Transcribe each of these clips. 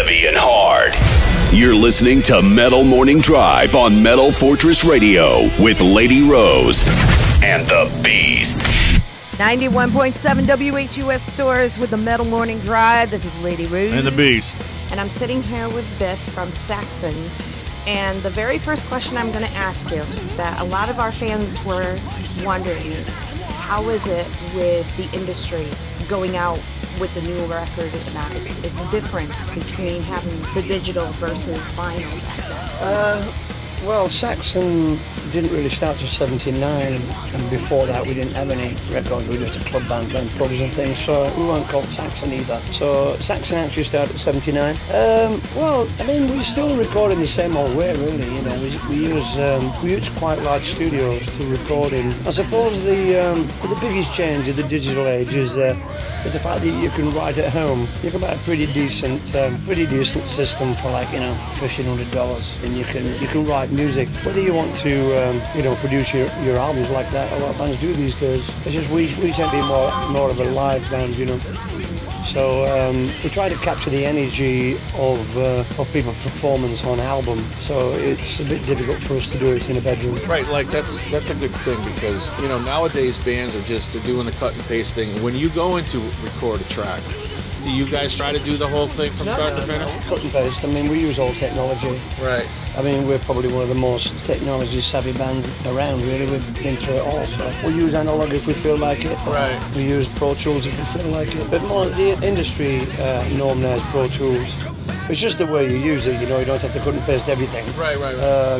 heavy and hard. You're listening to Metal Morning Drive on Metal Fortress Radio with Lady Rose and the Beast. 91.7 WHUS stores with the Metal Morning Drive. This is Lady Rose. And the Beast. And I'm sitting here with Biff from Saxon. And the very first question I'm going to ask you that a lot of our fans were wondering is, how is it with the industry going out with the new record? It's a difference between having the digital versus vinyl back then. Well, Saxon didn't really start till 79, and before that we didn't have any records. We were just a club band playing pubs and things, so we weren't called Saxon either. So Saxon actually started at 79. Well, I mean, we still record in the same old way, really. You know, we use quite large studios to record in. I suppose the biggest change in the digital age is the fact that you can write at home. You can buy a pretty decent system for like, you know, $1,500, and you can write music. Whether you want to produce your albums like that, a lot of bands do these days. It's just we tend to be more of a live band, you know. So we try to capture the energy of people's performance on album. So it's a bit difficult for us to do it in a bedroom. Right, like that's a good thing because, you know, nowadays bands are just doing the cut and paste thing. When you go into record a track, do you guys try to do the whole thing from start to finish? No, cut and paste. I mean, we use old technology. Right. I mean, we're probably one of the most technology-savvy bands around, really. We've been through it all. So we use analog if we feel like it. Right. We use Pro Tools if we feel like it. But more, the industry norm now is Pro Tools. It's just the way you use it, you know. You don't have to cut and paste everything. Right.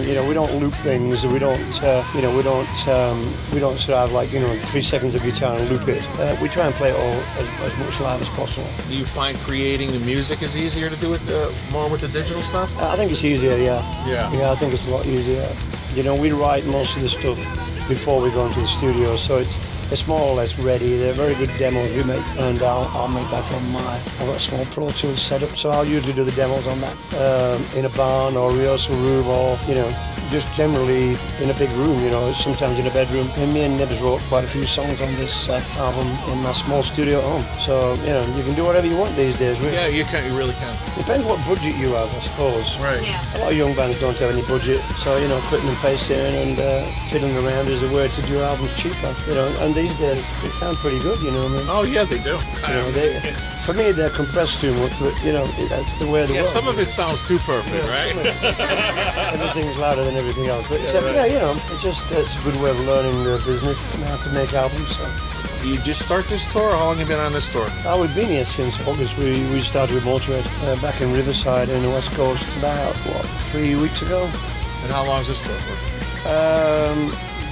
You know, we don't loop things. We don't sort of have like, you know, 3 seconds of guitar and loop it. We try and play it all as much live as possible. Do you find creating the music is easier to do it more with the digital stuff? I think it's easier, yeah. Yeah, I think it's a lot easier. You know, we write most of the stuff before we go into the studio, so it's more or less ready. They're very good demos we make, and I'll make that on I've got a small Pro Tools setup, so I'll usually do the demos on that in a barn or rehearsal room, or, you know, just generally in a big room, you know, sometimes in a bedroom. And me and Nibs wrote quite a few songs on this album in my small studio at home. So, you know, you can do whatever you want these days, really. Yeah, you really can. Depends what budget you have, I suppose. Right. Yeah. A lot of young bands don't have any budget, so, you know, cutting and pasting and fiddling around is a way to do your albums cheaper, you know. And these days, they sound pretty good, you know what I mean? Oh, yeah, they do. You know, for me, they're compressed too much, but, you know, that's the way of the world. Yeah, some of it sounds too perfect, right? Everything's louder than everything else. But you know, it's a good way of learning the business and how to make albums. So. You just start this tour, or how long have you been on this tour? We've been here since August. We started with Motorhead back in Riverside in the West Coast about, 3 weeks ago. And how long is this tour for?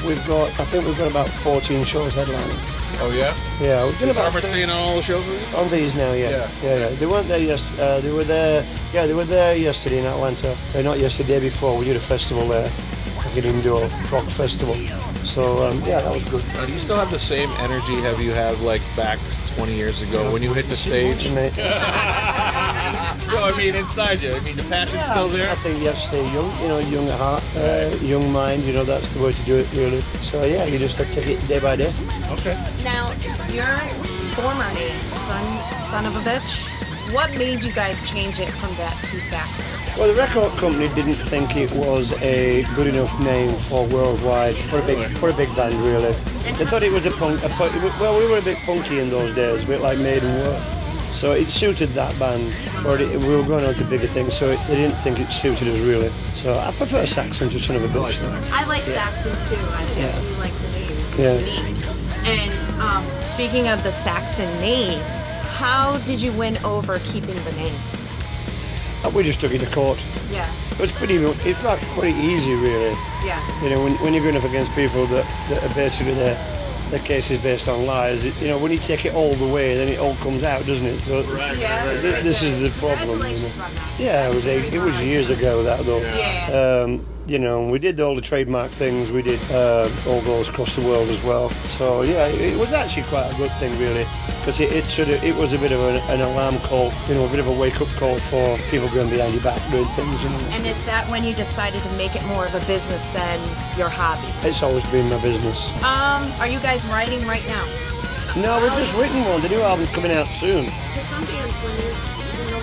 I think we've got about 14 shows headlining. Oh, yeah? Yeah, we've done Is about... Armour staying on all the shows with you? On these now, yeah. They weren't there yesterday. They were there yesterday in Atlanta. Not yesterday, day before. We did a festival there, like an indoor rock festival. So, that was good. Do you still have the same energy you had like back 20 years ago when you hit the stage? Mate. No, I mean inside you. I mean the passion's still there. I think you have to stay young, you know, young at heart, young mind, you know, that's the way to do it, really. So, yeah, you just have to take it day by day. Okay. Now, your former name, Son of a Bitch, what made you guys change it from that to Saxon? Well, the record company didn't think it was a good enough name for worldwide, for a big band, really. They thought it was well, we were a bit punky in those days, a bit like Maiden were. So it suited that band, but we were going on to bigger things, so they didn't think it suited us, really. So I prefer Saxon to Son of a Bitch. I like Saxon, too. I do like the name. It's unique. And speaking of the Saxon name, how did you win over keeping the name? We just took it to court. Yeah. It's pretty easy, really. Yeah. You know, when you're going up against people that are basically their case is based on lies, you know, when you take it all the way, then it all comes out, doesn't it? So this is the problem. You know? Yeah, it was years ago that though. Yeah. You know, we did all the trademark things. We did all those across the world as well. So yeah, it was actually quite a good thing, really, because it was a bit of an alarm call, you know, a bit of a wake up call for people going behind your back doing things. You know. And is that when you decided to make it more of a business than your hobby? It's always been my business. Are you guys writing right now? No, we've just written one. The new album's coming out soon. Because some bands, when they're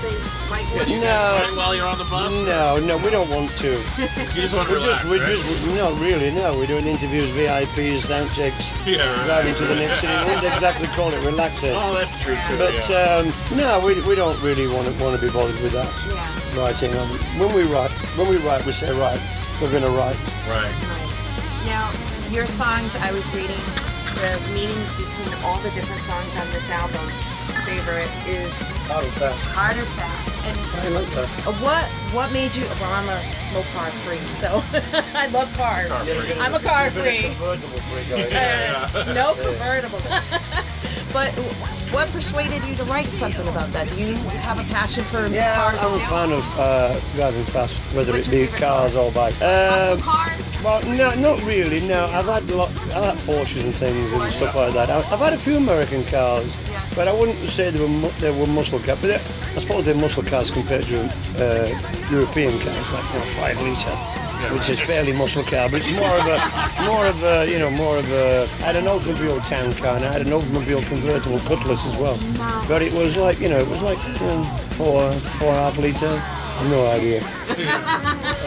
they might Yeah, want do you guys fight while you're on the bus? No, we don't want to. You just want to relax, right? Not really, no. We're doing interviews, VIPs, sound checks, driving to the next city. We wouldn't exactly call it relaxing. Oh, that's true, too. But, no, we don't really want to be bothered with that. Yeah. Writing. When we write, we say, right, we're going to write. Right. Now, your songs, I was reading the meanings between all the different songs on this album. Favorite is Hard and Fast. Hard or Fast. And I like that. What made you? Well, I'm a no car freak, so I love cars. I'm a car freak. Convertible freak. No convertible. But what persuaded you to write something about that? Do you have a passion for cars I'm a fan of driving fast, whether What's it your be favorite cars car? or bikes. Muscle cars? Well, no, not really. No, I've had Porsches and things and stuff like that. I've had a few American cars, but I wouldn't say they were muscle cars. But I suppose they're muscle cars compared to European cars, like 5 litre. Which is fairly muscle car, but it's more of a, I had an Oldsmobile town car and I had an Oldsmobile convertible Cutlass as well. But it was like, 4.5 litre. No idea. I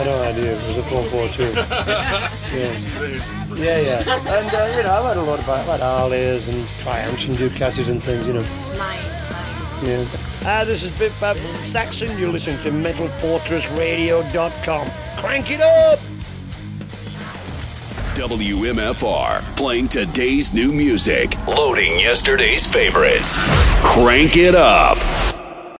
no idea. It was a 442. Yeah. And I've had a lot of I've had Harleys and Triumphs and Ducatis and things, Nice. Yeah. This is Bip Bab from Saxon. You listen to MetalFortressRadio.com. Crank it up! WMFR, playing today's new music, loading yesterday's favorites. Crank it up!